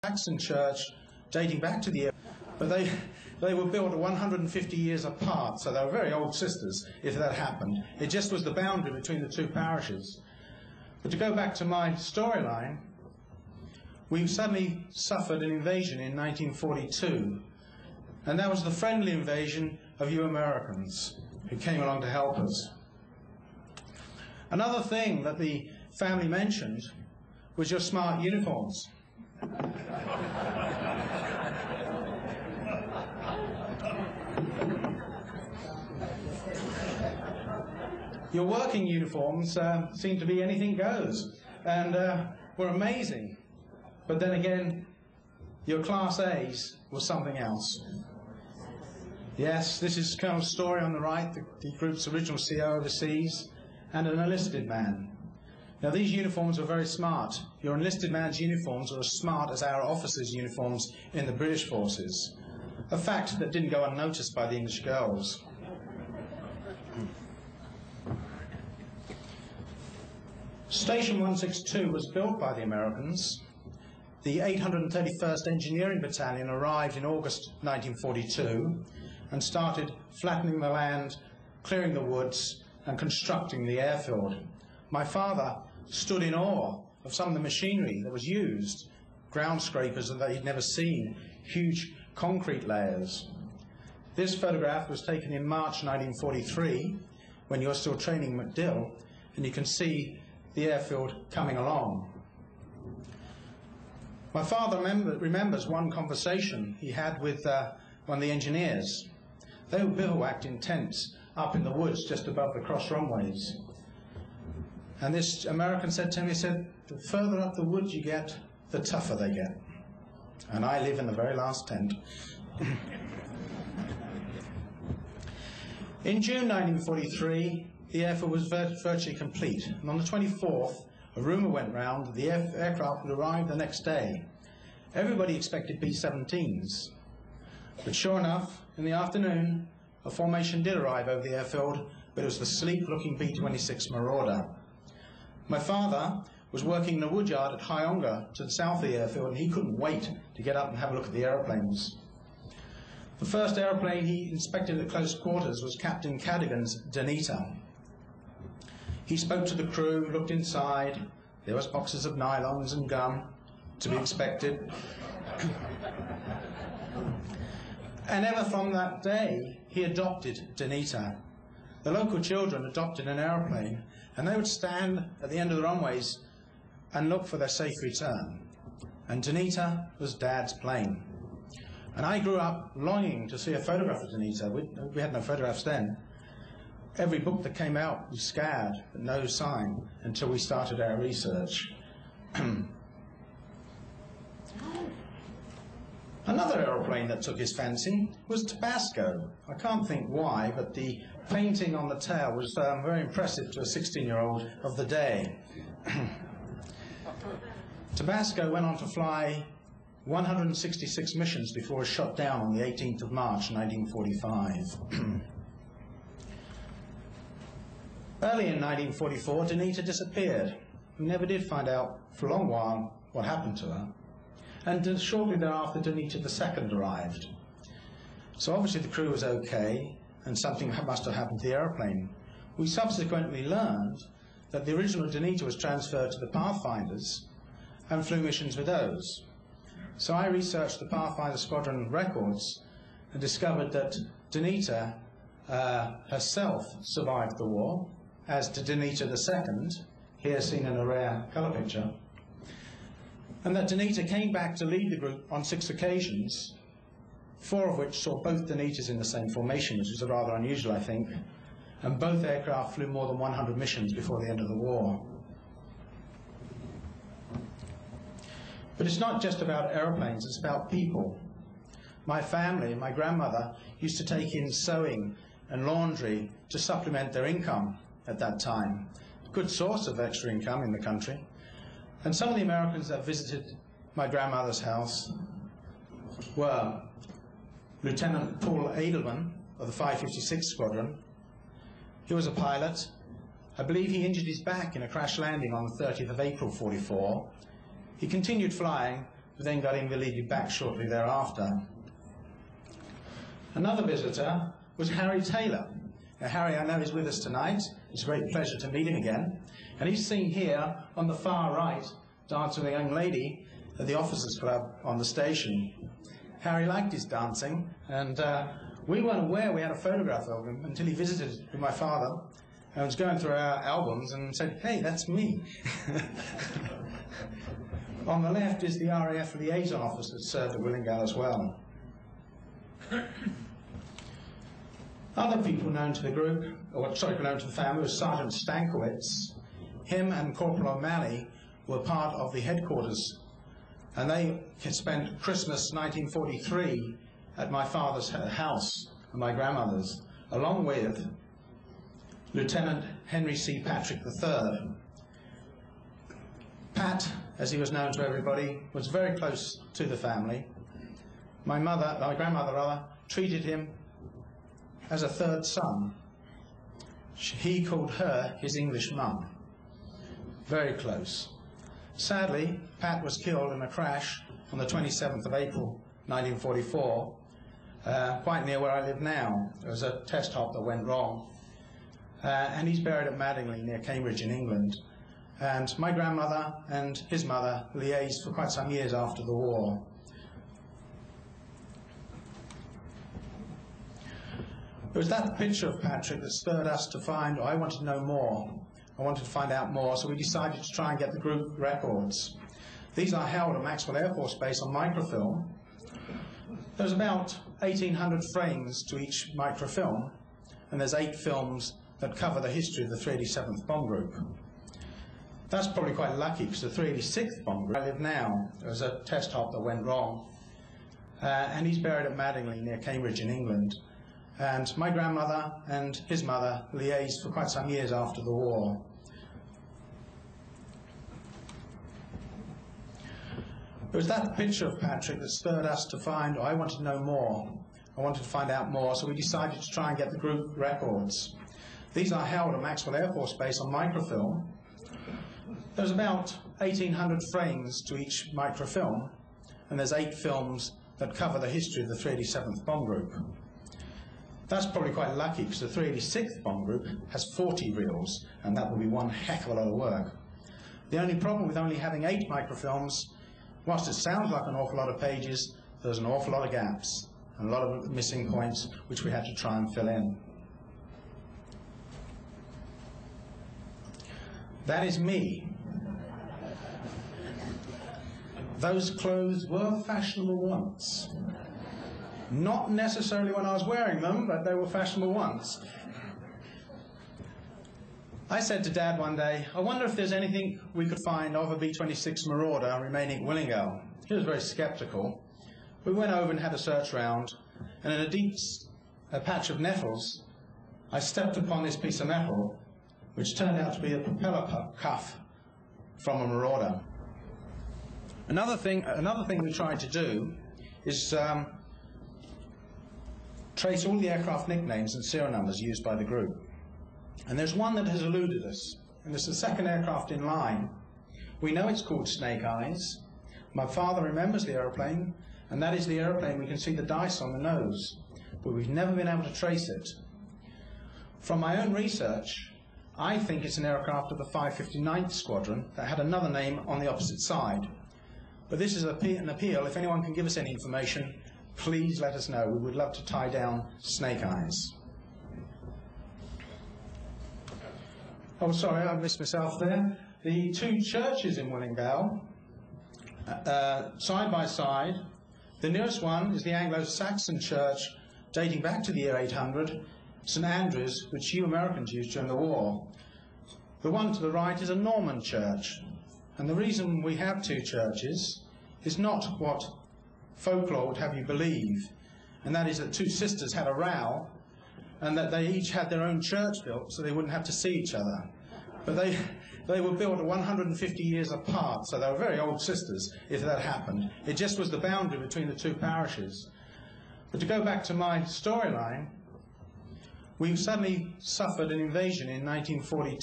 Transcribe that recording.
Saxon church dating back to the... But they were built 150 years apart, so they were very old sisters, if that happened. It just was the boundary between the two parishes. But to go back to my storyline, we suddenly suffered an invasion in 1942, and that was the friendly invasion of you Americans, who came along to help us. Another thing that the family mentioned was your smart uniforms. Your working uniforms seem to be anything goes, and were amazing. But then again, your Class A's was something else. Yes, this is Colonel Story on the right, the group's original CO overseas, and an enlisted man. Now, these uniforms are very smart. Your enlisted man's uniforms are as smart as our officers' uniforms in the British forces, a fact that didn't go unnoticed by the English girls. Station 162 was built by the Americans. The 831st Engineering Battalion arrived in August 1942 and started flattening the land, clearing the woods, and constructing the airfield. My father stood in awe of some of the machinery that was used, ground scrapers that he'd never seen, huge concrete layers. This photograph was taken in March 1943, when you were still training MacDill, and you can see the airfield coming along. My father remembers one conversation he had with one of the engineers. They were bivouacked in tents up in the woods just above the cross runways. And this American said to him, he said, the further up the woods you get, the tougher they get. And I live in the very last tent. In June 1943, the airfield was virtually complete. And on the 24th, a rumour went round that the aircraft would arrive the next day. Everybody expected B-17s. But sure enough, in the afternoon, a formation did arrive over the airfield, but it was the sleek-looking B-26 Marauder. My father was working in a woodyard at Hyonga to the south of the airfield, and he couldn't wait to get up and have a look at the aeroplanes. The first aeroplane he inspected at close quarters was Captain Cadigan's Dunita. He spoke to the crew, looked inside. There was boxes of nylons and gum, to be expected. And ever from that day, he adopted Dunita. The local children adopted an aeroplane, and they would stand at the end of the runways and look for their safe return. And Dunita was Dad's plane. And I grew up longing to see a photograph of Dunita. We had no photographs then. Every book that came out was scanned, but no sign until we started our research. Another aeroplane that took his fancy was Tabasco. I can't think why, but the painting on the tail was very impressive to a 16-year-old of the day. Tabasco went on to fly 166 missions before it was shot down on the 18th of March, 1945. Early in 1944, Dunita disappeared. We never did find out for a long while what happened to her. And shortly thereafter, Dunita II arrived. So obviously the crew was okay, and something must have happened to the aeroplane. We subsequently learned that the original Dunita was transferred to the Pathfinders and flew missions with those. So I researched the Pathfinder Squadron records and discovered that Dunita herself survived the war, as did Dunita II, here seen in a rare colour picture. And that Dunita came back to lead the group on 6 occasions, 4 of which saw both Dunitas in the same formation, which is rather unusual, I think, and both aircraft flew more than 100 missions before the end of the war. But it's not just about aeroplanes, it's about people. My family, my grandmother, used to take in sewing and laundry to supplement their income at that time. A good source of extra income in the country. And some of the Americans that visited my grandmother's house were Lieutenant Paul Edelman of the 556 Squadron. He was a pilot. I believe he injured his back in a crash landing on the 30th of April, 44. He continued flying, but then got invalidated back shortly thereafter. Another visitor was Harry Taylor. Now, Harry, I know, is with us tonight. It's a great pleasure to meet him again. And he's seen here on the far right dancing with a young lady at the Officers Club on the station. Harry liked his dancing, and we weren't aware we had a photograph of him until he visited with my father and was going through our albums and said, "Hey, that's me." On the left is the RAF liaison officer that served at Willingale as well. Other people known to the group, or sorry, known to the family, was Sergeant Stankiewicz. Him and Corporal O'Malley were part of the headquarters, and they had spent Christmas 1943 at my father's house and my grandmother's, along with Lieutenant Henry C. Patrick III. Pat, as he was known to everybody, was very close to the family. My grandmother, treated him as a third son. He called her his English mum. Very close. Sadly, Pat was killed in a crash on the 27th of April 1944, quite near where I live now. There was a test hop that went wrong. And he's buried at Madingley near Cambridge in England. And my grandmother and his mother liaised for quite some years after the war. It was that picture of Patrick that spurred us to find, I wanted to know more. I wanted to find out more, so we decided to try and get the group records. These are held at Maxwell Air Force Base on microfilm. There's about 1,800 frames to each microfilm, and there's 8 films that cover the history of the 387th Bomb Group. That's probably quite lucky, because the 386th Bomb Group, where I live now, there was a test hop that went wrong, and he's buried at Madingley near Cambridge in England. And my grandmother and his mother liaised for quite some years after the war. It was that picture of Patrick that spurred us to find, I wanted to know more. I wanted to find out more, so we decided to try and get the group records. These are held at Maxwell Air Force Base on microfilm. There's about 1,800 frames to each microfilm, and there's 8 films that cover the history of the 387th Bomb Group. That's probably quite lucky, because the 386th Bomb Group has 40 reels, and that will be one heck of a lot of work. The only problem with only having 8 microfilms, whilst it sounds like an awful lot of pages, there's an awful lot of gaps, and a lot of missing points, which we had to try and fill in. That is me. Those clothes were fashionable once. Not necessarily when I was wearing them, but they were fashionable once. I said to Dad one day, I wonder if there's anything we could find of a B-26 Marauder remaining at Willingale. He was very sceptical. We went over and had a search round, and in a deep patch of nettles, I stepped upon this piece of metal, which turned out to be a propeller cuff from a Marauder. Another thing we tried to do is trace all the aircraft nicknames and serial numbers used by the group. And there's one that has eluded us, and it's the second aircraft in line. We know it's called Snake Eyes. My father remembers the aeroplane, and that is the aeroplane we can see the dice on the nose, but we've never been able to trace it. From my own research, I think it's an aircraft of the 559th Squadron that had another name on the opposite side. But this is an appeal. If anyone can give us any information, please let us know. We would love to tie down Snake Eyes. Oh, sorry, I missed myself there. The 2 churches in Willingale, side by side. The nearest one is the Anglo-Saxon church, dating back to the year 800, St. Andrews, which you Americans used during the war. The one to the right is a Norman church. And the reason we have 2 churches is not what folklore would have you believe, and that is that 2 sisters had a row, and that they each had their own church built so they wouldn't have to see each other. But they were built 150 years apart, so they were very old sisters if that happened. It just was the boundary between the 2 parishes. But to go back to my storyline, we suddenly suffered an invasion in 1942.